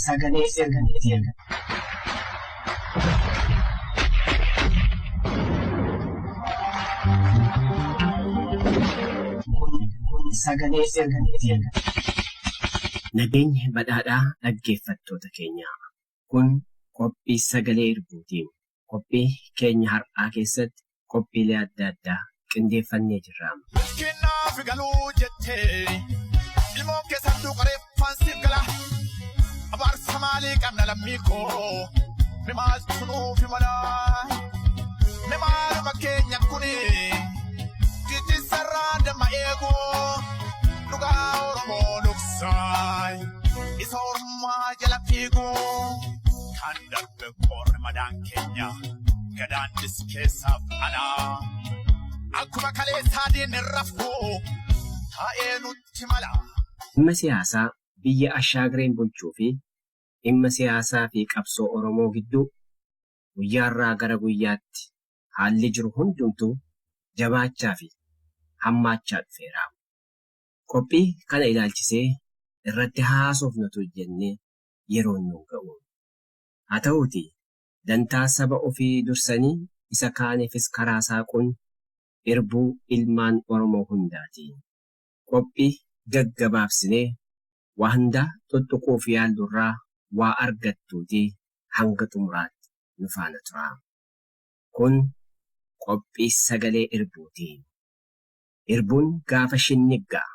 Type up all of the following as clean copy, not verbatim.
sagalee erganiiti. Sagalee erganiiti. Nageenya badhaadhaa dhaggeeffattoota keenyaa. Kun qophii sagalee irbuutiin. Qophii keenya har'aa keessatti qophiilee adda addaa qindeeffannee jirra. Kinaaf galuu jettee ilmoo keessattuu qareeffaan siif gala. Abaarsa maalii qabna lammii koo mimaas kunuufi malaa. Mimaaluma keenya kuni titiisarraa damma eeguu dhugaa Oromoo dhugsaay isa ormaa jala fiiguu kan darbe qoorri madaan keenya gadaannis keessaaf alaa. Akkuma kaleessaa diinni rafuu taa'ee nutti mala. Dhimma siyaasaa biyya Ashaagireen bulchuu fi dhimma siyaasaa fi qabsoo Oromoo gidduu guyyaarraa gara guyyaatti haalli jiru hundumtuu jabaachaa fi hammaachaa dhufeera. Qophii kana ilaalchisee irratti haasofnatu jennee yeroon nu ga'u. Haa ta'uuti dantaa saba ofii dursanii isa kaaniifis karaa saaquun irbuu ilmaan Oromoo hundaati. Qophii gaggabaabsinee waa hunda tuttuquuf yaallurraa waa argattuuti hanga xumuraatti nu faana tura. Kun qophii sagalee irbuuti. Irbuun gaafa shinniggaa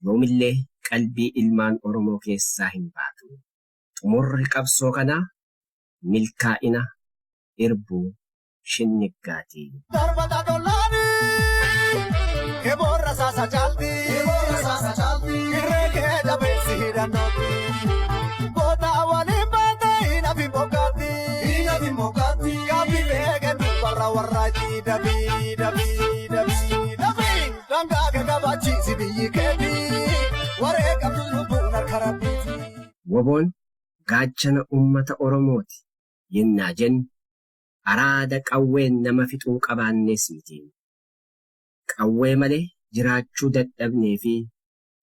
yoomillee qalbii ilmaan Oromoo keessaa hin baatu. Xumurri qabsoo kanaa milkaa'ina irbuu shinniggaati. Darbata dollaanii eeboorra saasa caaltii irree kee jabeessi hidhannooti. Goota waliin baatee hin hafi mokkaatti gaaffii beekan dubbarra warraatti dabii dangaa gaggabachiisi biyyi keetii waree qabdu lubbuun harka rabbiiti. Woboon gaachana uummata Oromooti yennaa jennu araada qawween nama fixuu qabaannes miti. Qawwee malee jiraachuu dadhabnee fi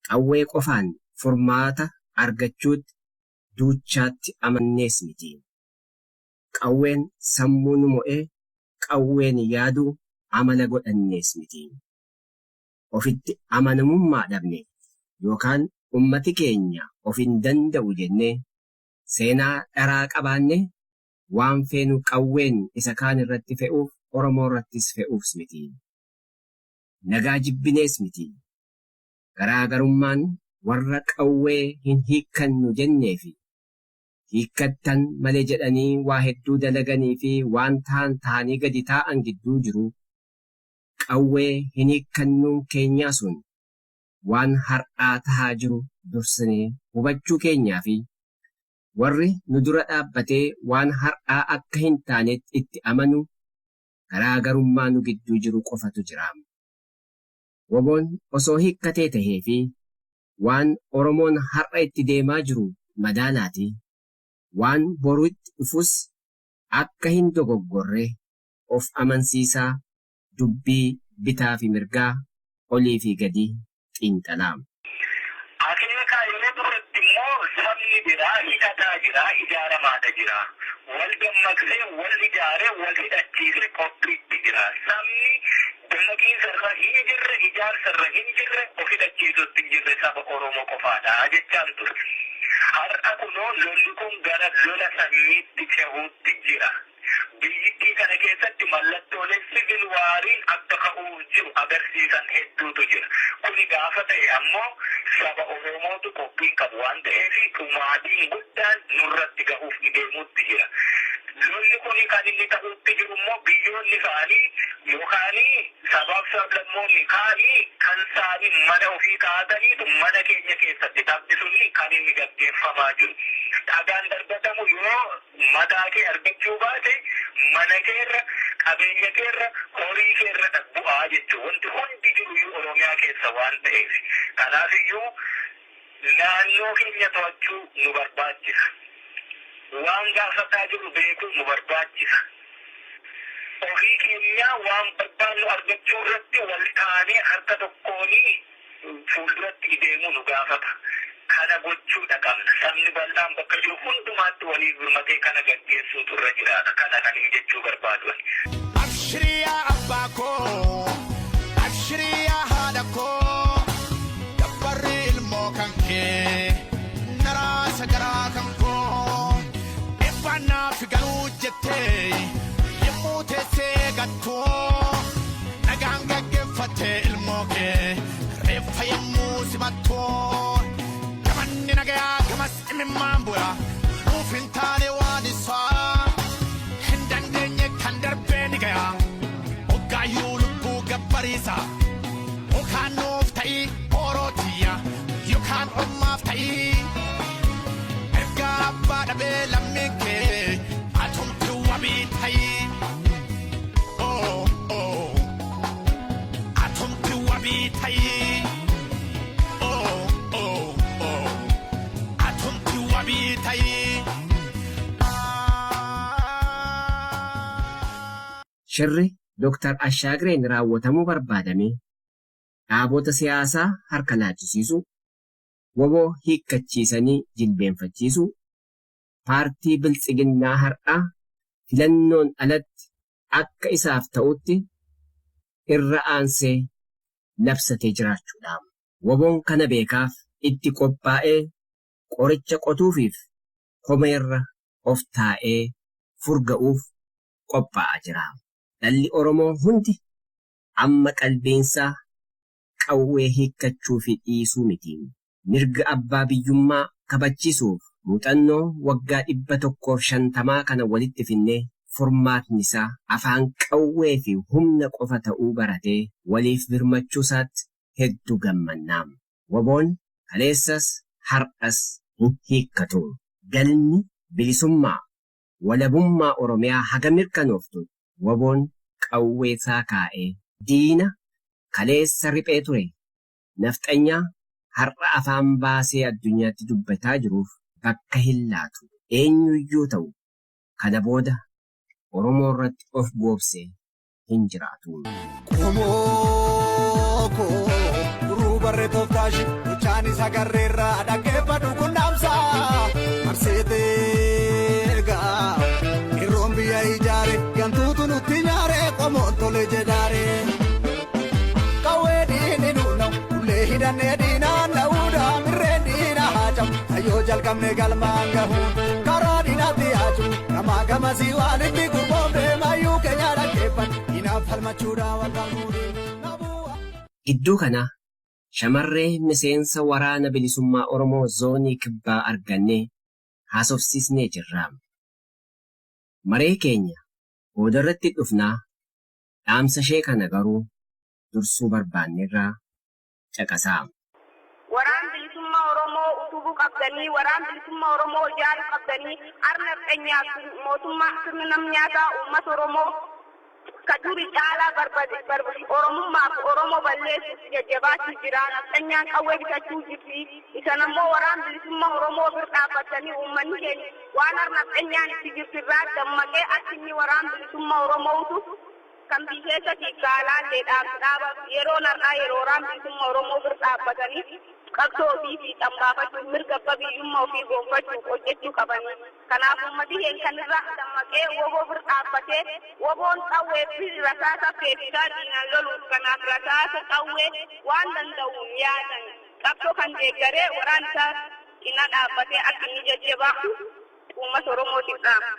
qawwee qofaan furmaata argachuutti duuchaatti amannees miti. Qawween sammuu nu mo'ee qawween yaaduu amala godhannees miti. Ofitti amanamummaa dhabne yookaan ummati keenya of hin danda'u jennee seenaa dharaa qabaanne waan feenu qawween isa kaan irratti fe'uuf Oromoo irrattis fe'uufs miti. Nagaa jibbinees miti. Garaagarummaan warra qawwee hin hiikkannu jennee fi hiikkattan malee jedhanii waa hedduu dalaganii fi waan ta'an ta'anii gadi taa'an gidduu jiru. Qawwee hin hiikkannuun keenyaa sun waan har'aa tahaa jiru dursinee hubachuu keenyaa fi warri nu dura dhaabbatee waan har'aa akka hin taanetti itti amanu garaagarummaa nu gidduu jiru qofatu jira. Woboon osoo hiikkatee tahee fi waan Oromoon har'a itti deemaa jiru madaalaati. Waan boru itti dhufus akka hin dogoggorre of amansiisaa dubbii bitaa fi mirgaa olii fi gadi xiinxalaa. Akeekaa yeroo duratti immoo sabni biraa hidhataa jira, ijaaramaadha jira. Wal dammaqsee, wal ijaaree, wal hidhachiisee qophiitti jira. Sabni dammaqiinsarra hin jirre, ijaarsarra hin jirre, of hidhachiisutti hin jirre saba Oromoo qofaadha jechaan ture. Har'a kunoo lolli kun gara lola sanyiitti cehuutti jira. Biyyittii kana keessatti mallattooleen siviil waariin akka ka'uuf jiru agarsiisan hedduutu jira. Kuni gaafa ta'e ammoo saba Oromootu qophiin qabu waan ta'eef dhumaatiin guddaan nurratti ga'uuf deemuutti jira. Lolli kuni kan inni ta'utti jiru immoo biyyoonni kaanii yookaan sabaaf sablammoonni kaanii kan isaanii mana ofii kaa'ataniitu mana keenya keessatti taphisuun kan inni gaggeeffamaa jiru. Dhagaan darbatamu yoo mataa kee argachuu baate mana keerra, qabeenya keerra, horii keerra bu'aa jechuudha. Wanti hundi jiru Oromiyaa keessa waan ta'eef. Kanaafiyyuu naannoo keenya to'achuu nu barbaachisa. Waan gaafataa jiru beekuu nu barbaachisa. Ofii keenya waan barbaannu argachuu irratti wal taanee harka tokkoonii fuulduratti deemuu nu gaafata. kana gochuudha qabna. Sabni bal'aan bakka jiru hundumaatti walii gurmatee kana gaggeessuutu irra jiraata. Kana kan jechuu barbaadu. Abshiriyaa abbaa koo, abshiriyaa haadha koo, gabbarri ilmoo kan kee, naraasa garaa kan koo, eebbannaaf galuu jettee, yemmuu teessee gattoo, nagaan gaggeeffattee ilmoo kee, reeffa yemmuu simattoo, gamanni nagayaa gamas imimmaan bu'a, nuuf hin taane waan isaa, hin dandeenye kan darbee ni gaya, oggaayyuu lubbuu gabbariisa, okaan nuuf ta'ii hoorootiya, yookaan ormaaf ta'ii, ergaa abbaa dhabee lammii kee, atumti wabii ta'ii, atumti wabii ta'ii, atumti wabii ta'ii. Shirri Dr. Ashaagireen raawwatamuu barbaadame dhaabota siyaasaa harka laachisiisuu, woboo hiikkachiisanii jilbeenfachiisuu, paartii biltsiginnaa har'aa filannoon alatti akka isaaf ta'utti irra aansee labsatee jiraachuudha. Woboon kana beekaaf itti qophaa'ee qoricha qotuufiif komeerra of taa'ee furga'uuf qophaa'aa jira. Dhalli Oromoo hundi amma qalbeensaa qawwee hiikkachuu fi dhiisuu miti. Mirga abbaa biyyummaa kabachiisuuf muuxannoo waggaa 150 kana walitti finnee furmaatni isaa afaan qawwee fi humna qofa ta'uu baratee waliif birmachuu isaatti hedduu gammannaa. Woboon kaleessas har'as hin hiikkatu. Galmi bilisummaa walabummaa Oromiyaa haga mirkanooftu woboon qawwee isaa kaa'ee diina kaleessa riphee ture nafxanyaa har'a afaan baasee addunyaatti dubbataa jiruuf bakka hin laatu. Eenyuyyuu ta'u kana booda Oromoo irratti of goobsee hin jiraatu. Qomoo koo duruu barree tooftaashi luchaan isa garreerraa dhaggeeffadhu kunnaamsaa marseetee gaa irroon biyya ijaare gantuutu nutti nyaare qomoon tole jedhaare qawwee diini nuunau ullee hidhannee diinaan dha'uudha mirreen diina haacam tayyoo jalqabne galmaan gahuun karaa diinaatti haacu gamaa gamasii waan itti gurboomne mayyuu keenya dhaggeeffan diinaaf falmachuudha walqabuudhe. Gidduu kana shamarree miseensa waraana bilisummaa Oromoo zoonii kibbaa argannee haasofsiisnee jirra. Maree keenya boodarratti dhufnaa dhaamsa ishee kana garuu dursuu barbaanneerraa caqasaa. Waraan bilisummaa Oromoo utubuu qabdanii, waraan bilisummaa Oromoo ijaaruu qabdanii, harna keenyaaf mootummaa sirna namnyaataa uummata Oromoo kaduri caalaa barbade Oromummaaf Oromoo balleessuuf jajjabaachuu jira. Nafxanyaan qawwee bitachuu jirti. Isan ammoo waraan bilisummaa Oromoo bira dhaabbatanii uummanni keenya waan nafxanyaan itti jirtirraa dammaqee achi waraan bilisummaa Oromootu kan biyyeessa kiggaalaallee dhaaba yeroo narraa yeroo waraan bilisummaa Oromoo bira dhaabbatanii qabsoo fi xambaafachuuf mirga abbaa biyyummaa ofii gonfachuuf hojjechuu qabanii. Kanaaf uummati keenya kanirraa dammaqee woboo bira dhaabbatee woboon qawwee fi rasaasa feesisaa diinaan loluuf kanaaf rasaasa qawwee waan danda'uun yaadan qabsoo kan deeggaree waraan isaa cina dhaabbatee akka inni jajjabaa uummata Oromootiif dhaama.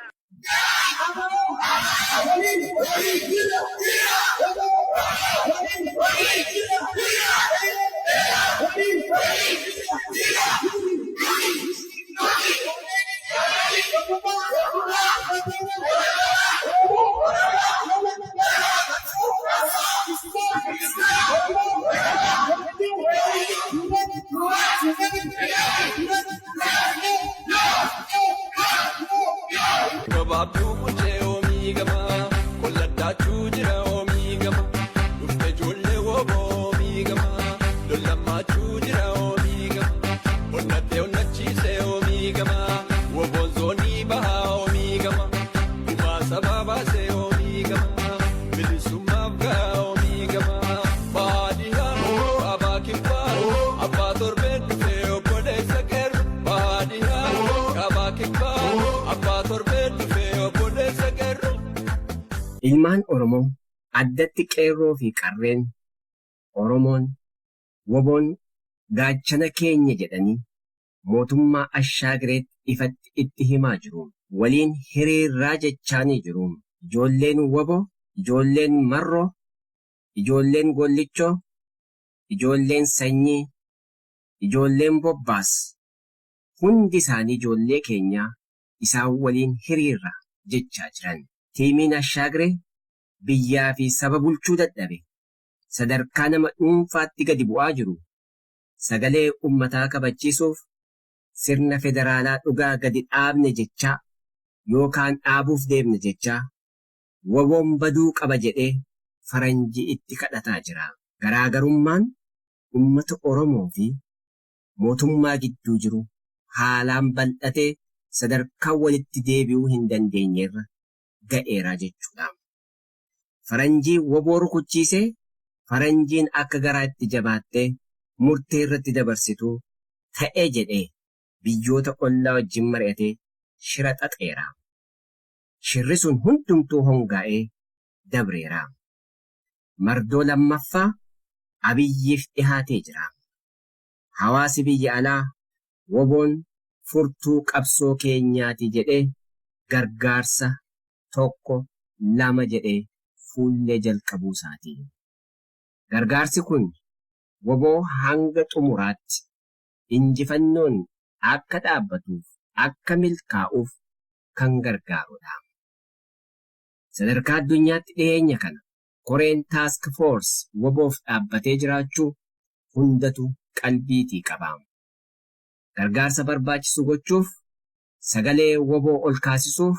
Abba torbe, Ilmaan Oromoo addatti qeerroo fi qarreen Oromoon woboon gaachana keenya jedhanii mootummaa Ashaagireetti ifatti itti himaa jiru. Waliin hiriirraa jechaanii jiru. Ijoolleen woboo, ijoolleen marroo, ijoolleen gollichoo, ijoolleen sanyii, ijoolleen bobbaas, hundi isaanii ijoollee keenyaa isaan waliin hiriirra jechaa jiran. Tiimiin Ashaagiree biyyaa fi saba bulchuu dadhabe sadarkaa nama dhuunfaatti gadi bu'aa jiru. Sagalee ummataa kabachiisuuf sirna federaalaa dhugaa gadi dhaabne jechaa yookaan dhaabuuf deemne jechaa woboon baduu qaba jedhee faranjii itti kadhataa jira. Garaagarummaan ummata Oromoo fi mootummaa gidduu jiru haalaan bal'atee sadarkaa walitti deebi'uu hin dandeenyerra ga'eeraa jechuudha. Faranjii woboo rukuchiisee faranjiin akka garaa itti jabaattee murtee irratti dabarsituu ta'ee jedhee biyyoota ollaa wajjin mari'atee shira xaxeera. Shirri sun hundumtuu hongaa'ee dabreera. Mardoo lammaffaa Abiyyiif dhihaatee jira. Hawaasi biyya alaa woboon furtuu qabsoo keenyaati jedhee gargaarsa 1, 2 jedhee fuullee jalqabuu isaati. Gargaarsi kun woboo hanga xumuraatti injifannoon akka dhaabbatuuf akka milkaa'uuf kan gargaarudha. Sadarkaa addunyaatti dhiyeenya kana Koreen Taask Foors woboof dhaabbatee jiraachuu hundatu qalbiitii qaba. Gargaarsa barbaachisu gochuuf, sagalee woboo ol kaasisuuf,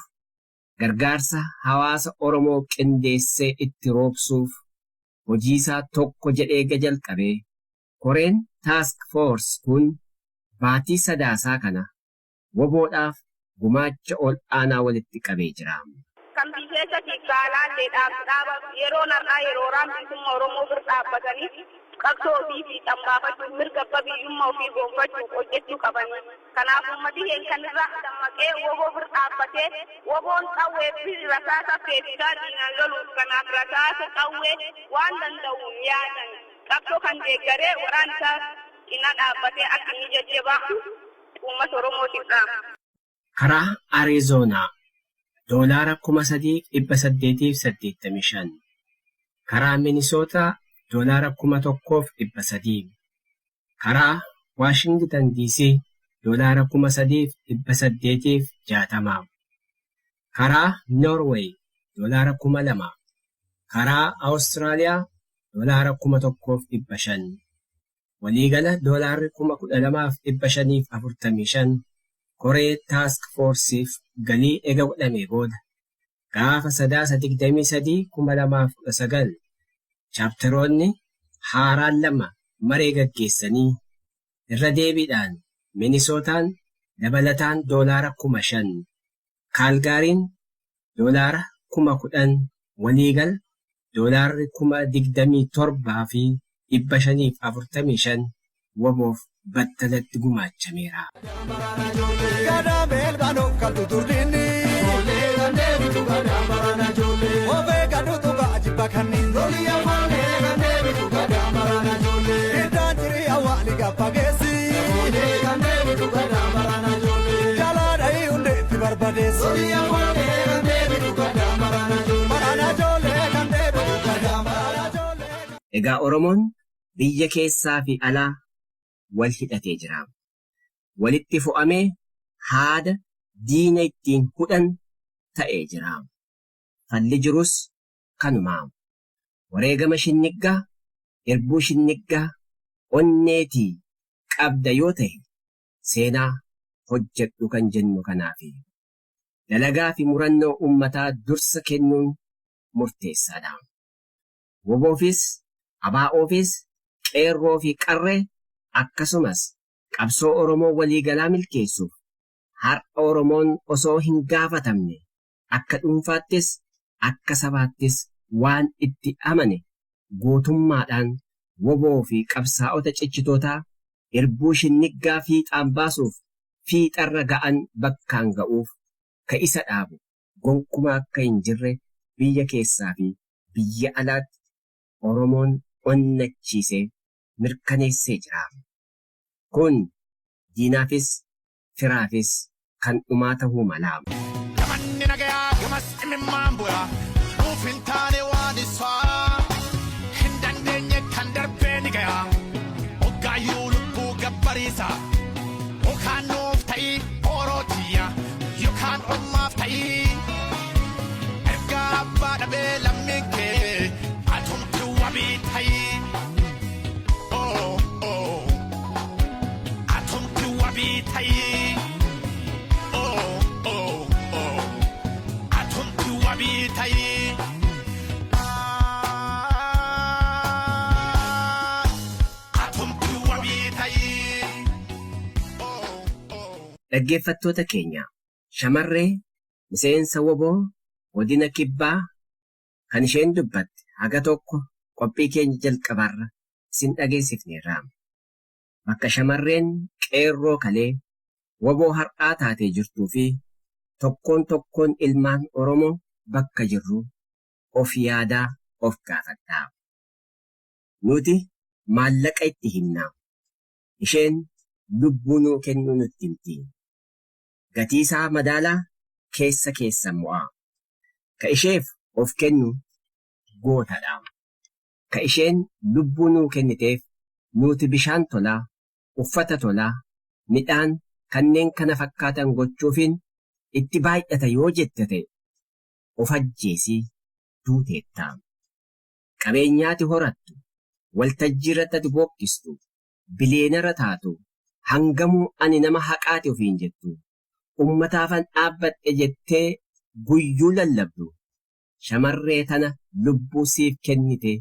gargaarsa hawaasa Oromoo qindeessee itti roobsuuf hojiisaa tokko jedhee jalqabee Koreen Taask Foors kun baatii sadaasaa kana woboodhaaf gumaacha ol aanaa walitti qabee jira. Kan biyyeessa kiggaalaalleedhaaf dhaaba yeroo narraa yeroo raambiisummaa Oromoo bira dhaabbatanii qabsoo ofii fi xambaafachuuf mirga abbaa biyyummaa ofii gonfachuuf hojjechuu qabanii. Kanaaf uummatni kanirraa dammaqee woboo bira dhaabbatee woboon qawwee fi rasaasa feesisaa diinaan loluuf kanaaf rasaasa qawwee waan danda'uun yaadan qabsoo kan deeggaree waraan isaa cina dhaabbatee akka inni jajjabaatu uummata Oromootiif dhaama. Karaa Arizoonaa $3,885. Karaa Minisootaa $1,300. Karaa Waashingtan DC $3,860. Karaa Noorweey $2,000. Karaa Awustiraaliyaa $1,500. Waliigala $12,545 Koree Taask Foorsiif galii ega godhamee booda gaafa 3/23/2019 chaaptaroonni haaraan 2 maree gaggeessanii irra deebiidhaan Minisootaan dabalataan $5,000, Kaalgaariin $10,000, waliigal $27,545 woboof battalatti gumaachameera. Gadamel bano kaltu turdini ole gande bitu gadamarana jole obe gadu to gaji bakani roli amane gande bitu gadamarana jole idanjiri awali gapagesi ole gande bitu gadamarana jole jala dai unde tibarbade roli amane gande bitu gadamarana jole marana jole gande bitu gadamarana jole. Egaa Oromoon biyya keessaa fi alaa wal hidhatee jira. Walitti fo'amee haada diina ittiin hudhan ta'ee jira. Falli jirus kanumaa. Wareegama shinniggaa, erbuu shinniggaa, onneetii qabda yoo ta'e seenaa hojjedhu kan jennu kanaafi. Dalagaa fi murannoo ummataa dursa kennuun murteessaadha. Woboofis, abaa'oofis, qeerroo fi qarree akkasumas qabsoo Oromoo waliigalaa milkeessuuf har'a Oromoon osoo hin gaafatamne akka dhuunfaattis akka sabaattis waan itti amane gootummaadhaan woboo fi qabsaa'ota cichitootaa erbuu shinniggaa fiixaan baasuuf fiixarra ga'an bakkaan ga'uuf ka isa dhaabu gonkumaa akka hin jirre biyya keessaa fi biyya alaatti Oromoon onnachiisee mirkaneessee jira. Kun diinaafis firaafis kan dhumaa ta'uu mala. Gamanni nagayaa gamas imimmaan bu'aa nuuf hin taane waan isaa hin dandeenye kan darbee ni gayaa hoggaayyuu lubbuu gabbariisa yookaan nuuf ta'ii orootiya yookaan ormaaf ta'ii ergaa abbaa dhabee lammiin kee atumti wabii ta'ii atumti wabii ta'ii. Dhaggeeffattoota keenya shamarree miseensa woboo godina kibbaa kan isheen dubbatte haga tokko qophii keenya jalqabarra isin dhageessifneerra. Bakka shamarreen qeerroo kalee woboo har'aa taatee jirtuu fi tokkoon ilmaan Oromoo bakka jirru of yaadaa of gaafadhaa. Nuti maallaqa itti himnaa. Isheen lubbuu nuu kennuu nutti himti. Gatii isaa madaalaa keessan mo'aa. Ka isheef of kennu gootadha. Ka isheen lubbuu nuu kenniteef nuti bishaan tolaa, uffata tolaa, midhaan kanneen kana fakkaatan gochuufiin itti baay'ata yoo jette ta'e of ajjeesii duuteettaa. Qabeenyaati horattu, waltajjii irratti bookkistu, bileenara taatu, hangamuu ani nama haqaati ofiin jettu, ummataafan dhaabbadhe jettee guyyuu lallabdu, shamarree tana lubbuu siif kennite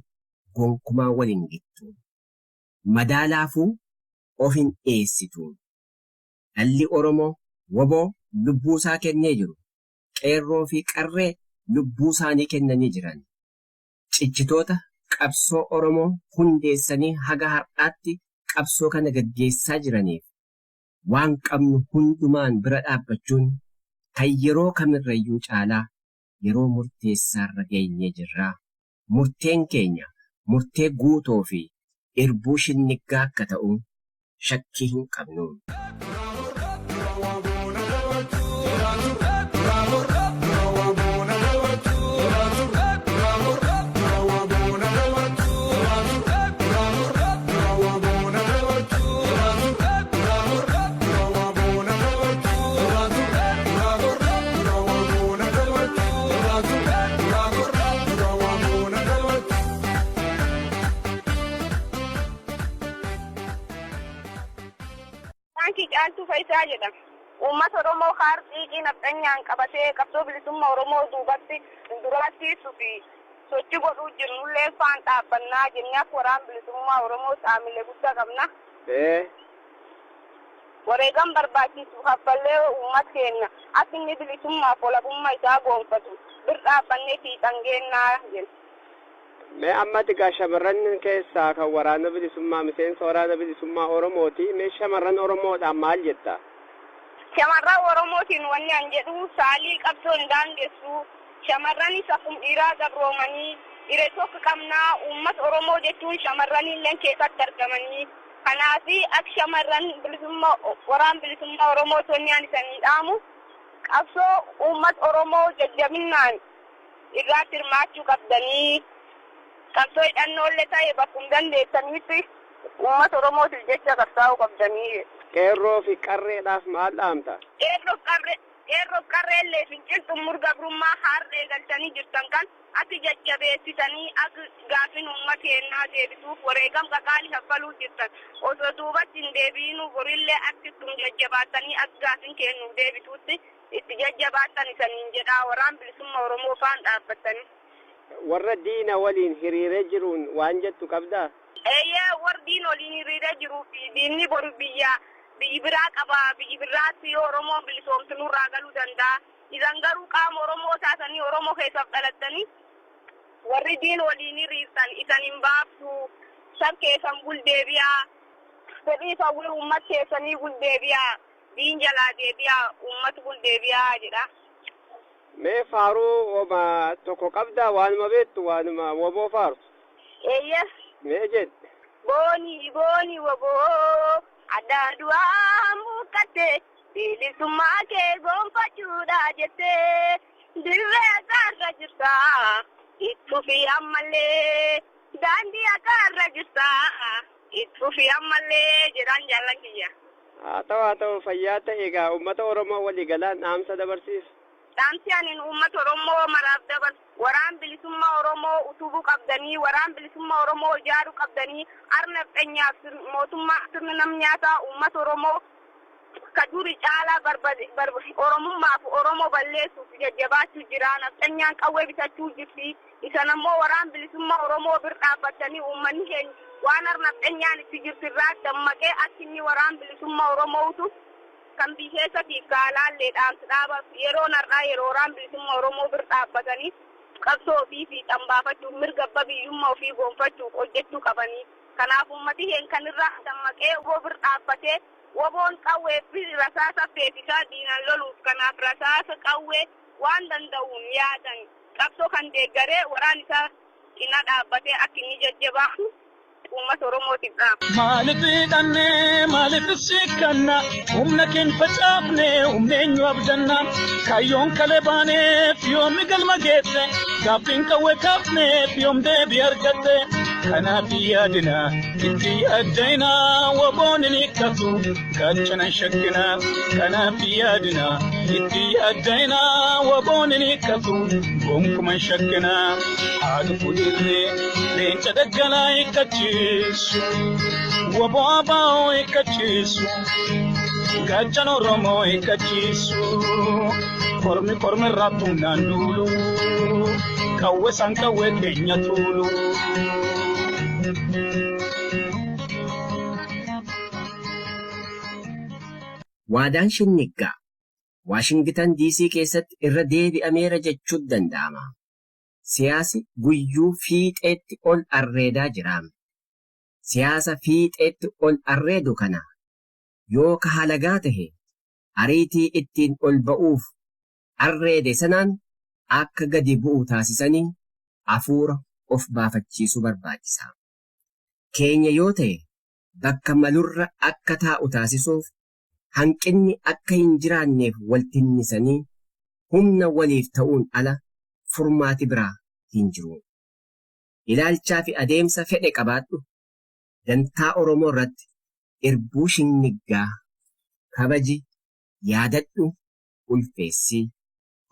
gonkumaa waliin gittu. Madaalaafuu of hin dhiyeessitu. Dhalli Oromoo woboo lubbuu isaa kennee jiru. Qeerroo fi qarree lubbuu isaanii kennanii jiran. Cichitoota qabsoo Oromoo hundeessanii haga har'aatti qabsoo kana gaggeessaa jiraniif waan qabnu hundumaan bira dhaabbachuun kan yeroo kamirrayyuu caalaa yeroo murteessaarra geenyee jirra. Murteen keenya murtee guutoo fi irbuu shinniggaa akka ta'u shakkii hin qabnu. Caaltuu Faayisaa jedhama. Uummata Oromoo kaartii nafxanyaan qabatee qabsoo bilisummaa Oromoo duubatti duraasiisuu fi sochii godhuu jirrullee faan dhaabbannaa jennee akka waraana bilisummaa Oromoo saamilee guddaa qabna. Wareegama barbaachisu kaffallee uummata keenya akka inni bilisummaa fi walabummaa isaa gonfatu bir dhaabbannee fiixan geennaa jenna. Mee ammatti gaa shamarran keessaa kan waraana bilisummaa miseensa waraana bilisummaa Oromooti. Mee shamarran Oromoodhaan maal jetta? Shamarran Oromootiin wanni an jedhu saalii qabsoo hin daangessu. Shamarran isa kun dhiiraa gabroomanii dhiira tokko qabnaa uummata Oromoo jechuun shamarran illee keessatti argamanii. Kanaaf akka shamarran bilisummaa waraana bilisummaa Oromoo tonniyaan isanii dhaamu qabsoo uummata Oromoo jajjabinaan irratti hirmaachuu qabdanii. Qabsoo hidhannoollee ta'e bakkuma dandeessanitti uummata Oromootiif jecha qabsaa'uu qabdanii. Qeerroo fi qarreedhaaf maal dhaamta? Qeerroo qarreellee finciltuu murgabrummaa harree galchanii jirtan kan akka jajjabeessitanii akka gaaffiin uummata keenyaa deebisuuf wareegama qaqaalii kaffaluu jirtan osoo duubatti hin deebiinuu borillee akka ittiin jajjabaatanii akka gaaffiin kennuuf deebituutti itti jajjabaatan isaniin jedhaa waraan bilisummaa Oromoo faan dhaabbatanii. Warra diina waliin hiriiree jiruun waan jettu qabdaa? Warra diina waliin hiriiree jiruu fi diinni boru biyyi biraa qaba. Biyyi biraatti yoo Oromoon bilisoomtu nurraa galuu danda'a. Isan garuu qaama Oromoo taatanii Oromoo keessaaf dhalattanii warri diina waliin hiriirtan isan hin baaftu. Sab keessan guldeebiyaa. Fedhii ta'uu uummata keessanii guldeebiyaa. Diin jalaa deebiyaa uummata guldeebiyaa jedha. Mee faaruu oma tokko qabdaa waanuma beektu waanuma woboo faarsu. Eeyya. Mee jedhe. Booni woboo addaan du'aa mukatte bilisummaa kee gonfachuudha jettee dirree akaarra jirta ittuufi ammallee daandii akaarra jirta ittuufi ammallee jedhaan jaallan kiyya. Haa ta'u fayyaa ta'e egaa uummata Oromoo walii galaan dhaamsa dabarsiisa. Dhaamsi ani uummata Oromoo maraaf dabarsu waraan bilisummaa Oromoo utubuu qabdanii waraan bilisummaa Oromoo ijaaruu qabdanii arna feenyaaf mootummaa sirna nam nyaataa uummata Oromoo ka duri caalaa barbade Oromummaaf Oromoo balleessuuf jajjabaachuu jira nafxanyaan qawwee bitachuu jirti isan ammoo waraan bilisummaa Oromoo bir dhaabbatanii uummanni keenya waan arna feenyaan itti jirtu irraa dammaqee akkinni waraan bilisummaa Oromootu kan biheessatiif gaalaallee dhaamsi dhaaba yeroo narraa yeroo waraan bilisummaa Oromoo bir dhaabbatanii qabsoo ofii fi xambaafachuuf mirga abbaa biyyummaa ofii gonfachuuf hojjechuu qabanii kanaaf uummati keenya kan irraa dammaqee oboo bir dhaabbatee woboon qawwee fi rasaasa feetisaa diinaan loluuf kanaaf rasaasa qawwee waan danda'uun yaadan qabsoo kan deeggaree waraan isaa cina dhaabbatee akka inni jajjabaatu uummata Oromootiif dhaaba. Maaliif hidhannee maaliif siikkanna humna keenya facaafnee humneenyu abdanna kaayyoon kalee baaneef yoomni galma geesse gaaffiin qawwee kaafneef yoom deebii argatte kanaaf yaadina itti yaadayna woboon hin hiikkatu gaachana shakkina kanaaf yaadina itti yaadayna woboon hin hiikkatu gonkuman shakkina haadhu fuudhillee leenca daggalaa hiikkachiisu woboo abaa'oo hiikkachiisu gaachana Oromoo hiikkachiisu kormi irraa tumnaan duulu qawwee san qawwee keenya tuulu. Waadaan Shinniggaa Waashingitan DC keessatti irra deebi'ameera jechuun danda'ama. Siyaasi guyyuu fiixeetti ol arreedaa jiraam. Siyaasa fiixeetti ol arreedu kana yoo ka halagaa tahe ariitii ittiin ol ba'uuf arreede sanaan akka gadi bu'u taasisanii hafuura of baafachiisu barbaachisa. Keenya yoo ta'e bakka malurra akka taa'u taasisuuf hanqinni akka hin jiraanneef waltinnisanii humna waliif ta'uun ala furmaati biraa hin jiru. Ilaalchaa fi adeemsa fedhe qabaadhu dantaa Oromoo irratti irbuu Shinniggaa kabaji yaadadhu ulfeessii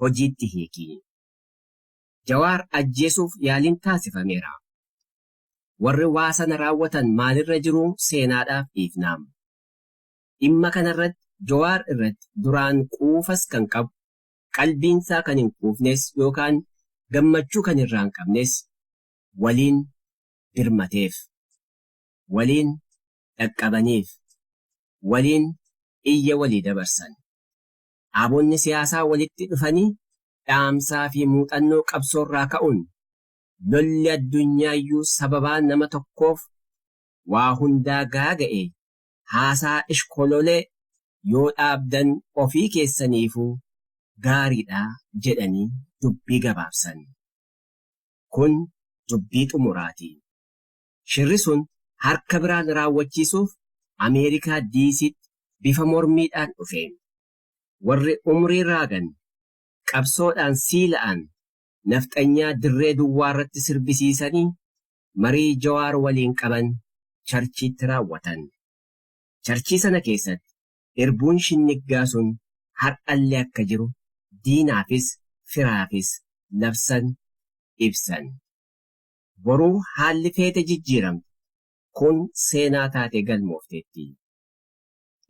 hojiitti hiikii. Jawaar ajjeesuuf yaaliin taasifameera. Warri waa sana raawwatan maalirra jiru seenaadhaaf dhiifnaam. Dhimma kanarratti Jawaar irratti duraan quufas kan qabu qalbiinsaa kan hin quufnes yookaan gammachuu kan irraa hin qabnes waliin birmateef, waliin dhaqqabaniif, waliin iyya walii dabarsan. Dhaabonni siyaasaa walitti dhufanii dhaamsaa fi muuxannoo qabsoorraa ka'uun lolli addunyaayyuu sababaa nama tokkoof waa hundaa gaaga'e haasaa ishkololee yoo dhaabdan ofii keessaniifuu gaariidhaa jedhanii dubbii gabaabsan. Kun dubbii xumuraati. Shirri sun harka biraan raawwachiisuuf Ameerikaa DC'tti bifa mormiidhaan dhufe. Warri umrii raagan qabsoodhaan siila'an nafxanyaa dirree duwwaa irratti sirbisiisanii marii Jawaar waliin qaban charchiitti raawwatan. Charchii sana keessatti irbuun Shinniggaa sun har'allee akka jiru diinaafis firaafis labsan ibsan. Boruu haalli feete jijjiiramte kun seenaa taate galmoofteetti.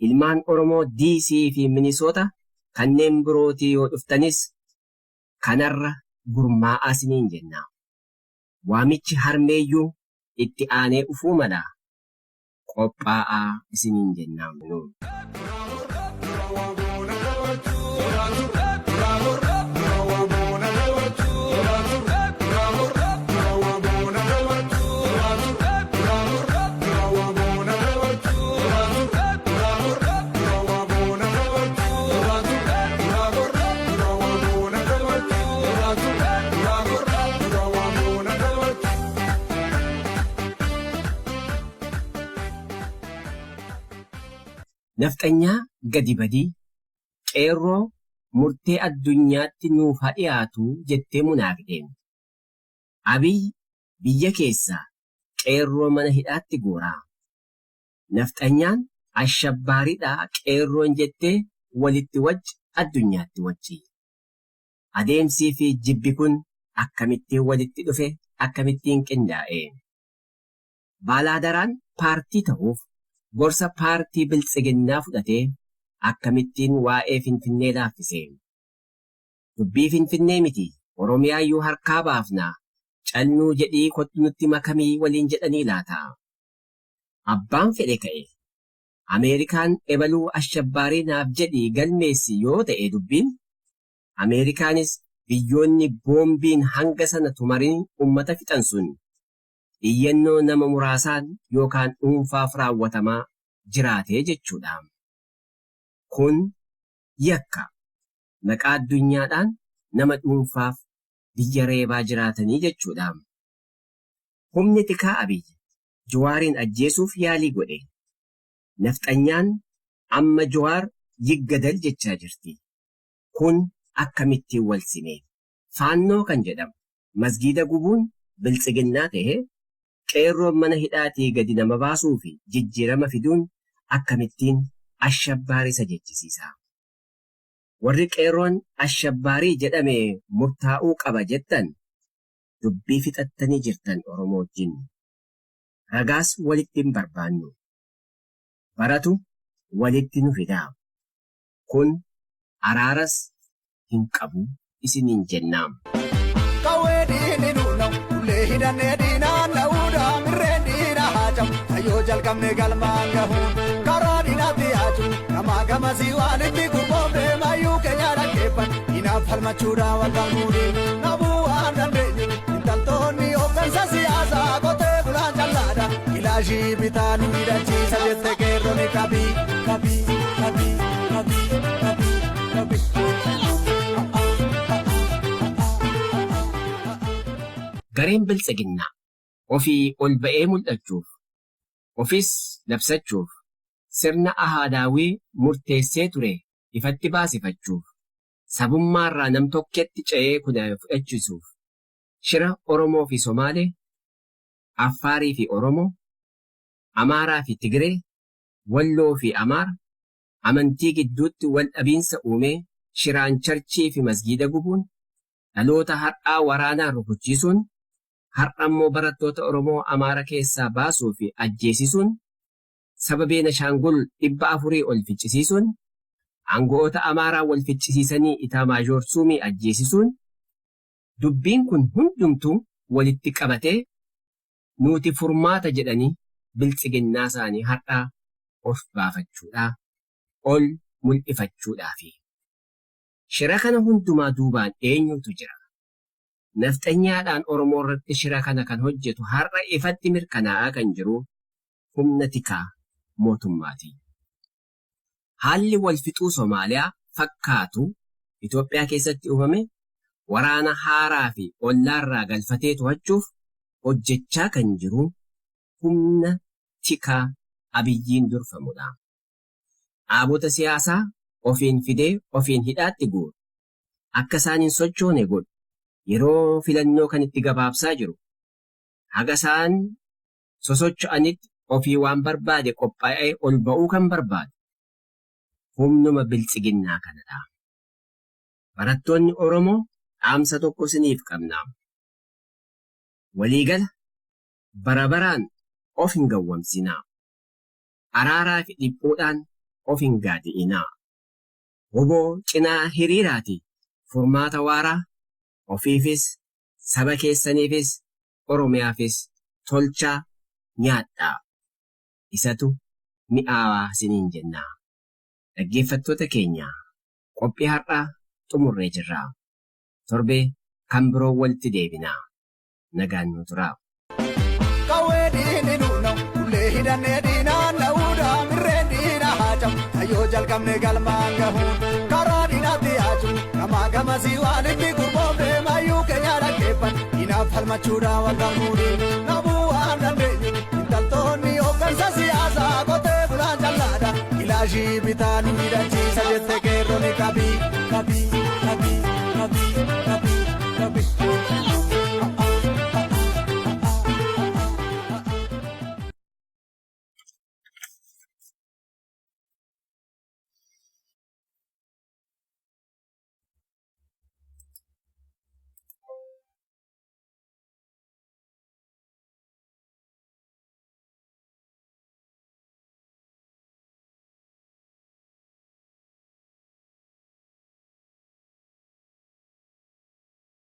Ilmaan Oromoo DC fi Minisoota kanneen birootii yoo dhuftanis kanarra gurmaa'aa isiniin jenna. Waamichi harmeeyyuu itti aanee dhufuu mala qophaa'aa isiniin jennaan. nafxanyaa gadi badii qeerroo murtee addunyaatti nuuf haa dhiyaatu jettee munaafideen. Abiy biyya keessaa qeerroo mana hidhaatti gooraa. Nafxanyaan ashabbaariidhaa qeerroon jettee walitti wajji addunyaatti wajji. Adeemsii fi jibbi kun akkamittiin walitti dhufe akkamittiin qindaa'e. Baalaadaraan paartii ta'uuf gorsa paartii biltsiginnaa fudhatee akkamittiin waa'ee Finfinnee laaffise. Dubbii Finfinnee miti Oromiyaayyuu harkaa baafnaa calluu jedhii kottu nutti makamii waliin jedhanii laata. Abbaan fedhe ka'e. Ameerikaan ebaluu ashabbaarii naaf jedhii galmeessi yoo ta'e dubbiin. Ameerikaanis biyyoonni boombiin hanga sana tumarin ummata fixan sun iyyannoo nama muraasaan yookaan dhuunfaaf raawwatamaa jiraatee jechuudha. Kun yakka maqaa addunyaadhaan nama dhuunfaaf biyya reebaa jiraatanii jechuudha. Humni tikaa Abiy Jawaariin ajjeesuuf yaalii godhe. Nafxanyaan amma Jawaar yiggadal jechaa jirti. Kun akkamittiin wal sime. Faannoo kan jedhamu masgiida gubuun biltsiginnaa ta'e qeerroon mana hidhaatii gadi nama baasuu fi jijjiirama fiduun akkamittiin ashabbaarisa jechisiisa. Warri qeerroon ashabbaarii jedhame murtaa'uu qaba jettan dubbii fixattanii jirtan Oromoo wajjin. Ragaas walitti hin barbaannu. Baratu walitti nu fidaa. Kun araaras hin qabu isiniin jennaam. Kawwee diinni nuunau ulee hidhannee diinaan dha'uudhaa mirreen diina haajam tayyoo jalqabne galmaan gahuun karaa diinaatti haaju gamaa gamasii waan itti gurboofne mayyuu keenya dhaggeeffan diinaaf falmachuudhaan wal galmuudhiin nabuu waan dandeenyu intaltoonni hooggansa siyaasaa qotee bulaan callaadha ilaashii bitaa nu hidhachiisa jette qeerrooni qabii qabii qabii qabii qabii qabii. Gareen biltsiginnaa ofii ol ba'ee mul'achuuf, ofis labsachuuf, sirna ahaadaawii murteessee ture ifatti baasifachuuf, sabummaarraa nam tokketti ce'ee kuna fudhachisuuf, shira Oromoo fi Somaalee, Affaarii fi Oromoo, Amaaraa fi Tigiree, Walloo fi Amaar, amantii gidduutti wal dhabiinsa uumee shiraan charchii fi masgiida gubuun, dhaloota har'aa waraanaan rukuchiisuun, har'a immoo barattoota Oromoo Amaara keessaa baasuu fi ajjeesisuun, saba Beenishaangul 400 ol ficcisiisuun, aango'oota Amaaraa wal ficcisiisanii Itaamaajoor Suumii ajjeesisuun, dubbiin kun hundumtuu walitti qabatee nuti furmaata jedhanii biltsiginnaa isaanii har'aa of baafachuudhaa, ol mul'ifachuudhaafi. Shira kana hundumaa duubaan eenyutu jira? Nafxanyaadhaan Oromoo irratti shira kana kan hojjetu har'a ifatti mirkanaa'aa kan jiru humna tikaa mootummaati. Haalli wal fixuu Somaaliyaa fakkaatu Itoophiyaa keessatti uumame waraana haaraa fi ollaarraa galfatee to'achuuf hojjechaa kan jiru humna tikaa Abiyyiin durfamudha. Dhaabota siyaasaa ofiin fidee ofiin hidhaatti guuru. Akka isaan hin sochoone godhu. Yeroo filannoo kan itti gabaabsaa jiru. Haga isaan sosocho'anitti ofii waan barbaade qophaa'ee ol ba'uu kan barbaadu. Humnuma biltsiginnaa kanadha. Barattoonni Oromoo dhaamsa tokko isiniif qabna. Waliigala barabaraan of hin gawwamsinaa. Araaraa fi dhiphuudhaan of hin gaadi'inaa. Woboo cinaa hiriiraati furmaata waaraa ofiifis saba keessaniifis Oromiyaafis tolchaa nyaadhaa. Isatu mi'aawaa isiniin jennaa. Dhaggeeffattoota keenya qophii har'aa xumurree jirra. Torbee kan biroo walitti deebinaa. Nagaan nu turaa. Kawwee diinni nuunau ulee hidhannee diinaan dha'uudhaa mirreen diina haajam tayyoo jalqabne galmaan gahuun karaa diinaatti haaju gamaa gamasii waan itti gurboofne mayyuu keenya dhaggeeffan diinaaf falmachuudhaan wal galmuudhiin nabuu waan dandeenyu intaltoonni hooggansa siyaasaa qotee bulaan callaadha. kaashii bitaan miidhagsiisa jette qeerroon qabii qabii.